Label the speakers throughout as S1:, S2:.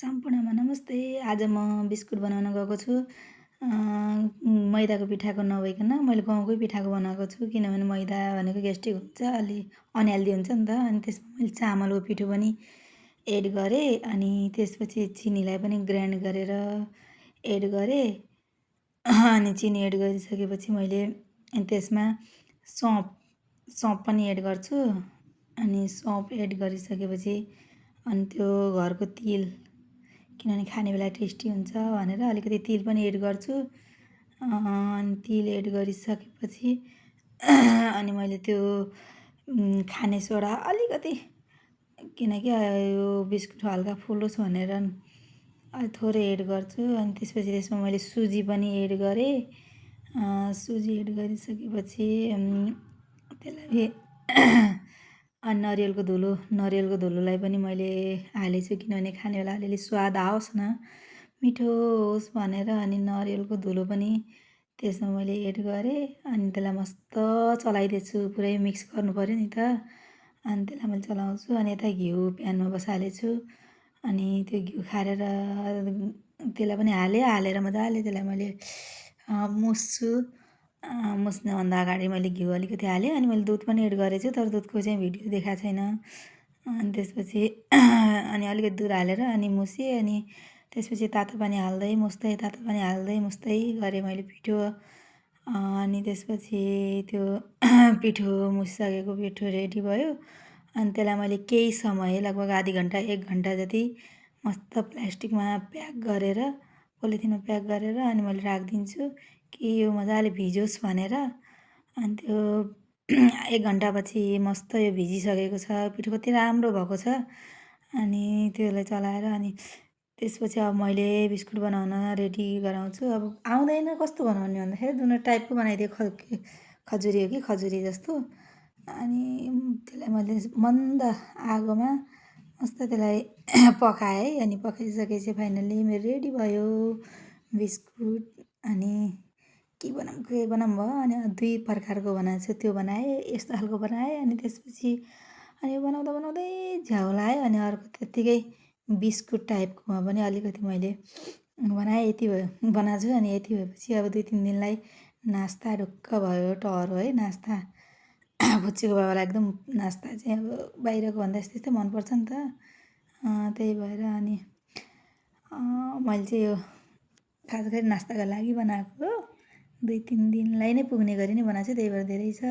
S1: सम्पूर्णमा नमस्ते। आज म बिस्कुट बनाउन गएको छु। मैदाको पिठाको नभइकन मैले गहुँकै पिठाको बनाएको छु। किनभने मैदा भनेको ग्यास्ट्रिक हुन्छ, अलि अनहेल्दी हुन्छ नि त। अनि त्यसमा मैले चामलको पिठो पनि एड गरेँ। अनि त्यसपछि चिनीलाई पनि ग्राइन्ड गरेर एड गरेँ। अनि चिनी एड गरिसकेपछि मैले त्यसमा सौँफ सौँफ पनि एड गर्छु। अनि सौँफ एड गरिसकेपछि अनि त्यो घरको तिल, किनभने खाने बेला टेस्टी हुन्छ भनेर अलिकति तिल पनि एड गर्छु। अनि तिल एड गरिसकेपछि अनि मैले त्यो खाने सोडा अलिकति, किनकि यो बिस्कुट हल्का फुलोस् भनेर थोरै एड गर्छु। अनि त्यसपछि त्यसमा मैले सुजी पनि एड गरेँ। सुजी एड गरिसकेपछि त्यसलाई अनि नरिवलको धुलोलाई पनि मैले हालेछु, किनभने खाने बेला अलिअलि स्वाद आओस् न, मिठो होस् भनेर। अनि नरिवलको धुलो पनि त्यसमा मैले एड गरेँ। अनि त्यसलाई मस्त चलाइदिएछु, पुरै मिक्स गर्नु पऱ्यो नि त। अनि त्यसलाई मैले चलाउँछु। अनि यता घिउ प्यानमा बसालेछु। अनि त्यो घिउ खारेर त्यसलाई पनि हालेर मजाले त्यसलाई मैले मुस्छु। मुस्नुभन्दा अगाडि मैले घिउ अलिकति हालेँ। अनि मैले दुध पनि एड गरेछु, तर दुधको चाहिँ भिडियो देखाएको छैन। अनि त्यसपछि अनि अलिकति दुध हालेर अनि मुसेँ। अनि त्यसपछि तातो पानी हाल्दै मुस्दै गरेँ मैले पिठो। अनि त्यसपछि त्यो पिठो मुसिसकेको पिठो रेडी भयो। अनि त्यसलाई मैले केही समय, लगभग आधी घन्टा 1 घन्टा जति मस्त प्लास्टिकमा प्याक गरेर, पोलिथिनमा प्याक गरेर अनि मैले राखिदिन्छु कि यो मजाले भिजोस् भनेर। अनि त्यो 1 घन्टापछि मस्त यो भिजिसकेको छ, पिठो कति राम्रो भएको छ। अनि त्यसलाई चलाएर अनि त्यसपछि अब मैले बिस्कुट बनाउन रेडी गराउँछु। अब आउँदैन कस्तो बनाउने भन्दाखेरि जुन टाइपको बनाइदिएँ, खजुरी हो कि खजुरी जस्तो। अनि त्यसलाई मैले मन्द आगोमा मस्त त्यसलाई पकाएँ। अनि पकाइसकेपछि फाइनल्ली मेरो रेडी भयो बिस्कुट। अनि के बनाऊँ भयो। अनि 2 प्रकारको बनाएको छु, त्यो बनाएँ, यस्तो खालको बनाएँ। अनि त्यसपछि अनि बनाउँदै झ्याउ लाग्यो। अनि अर्को त्यत्तिकै बिस्कुट टाइपकोमा पनि अलिकति मैले बनाएँ। यति भयो बनाएको छु। अनि यति भएपछि अब 2-3 दिनलाई नास्ता ढुक्क भयो, टहरो है नास्ता। बुच्चीको बाबालाई एकदम नास्ता चाहिँ अब बाहिरको भन्दा यस्तै मनपर्छ नि त। त्यही भएर अनि मैले चाहिँ यो खास गरी नास्ताको लागि बनाएको हो। 2-3 दिनलाई नै पुग्ने गरी नै बनाएको छु, त्यही भएर धेरै छ।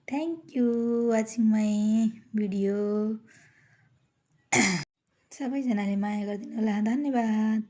S1: Thank you watching my video. सबैजनाले माया गरिदिनु होला, धन्यवाद।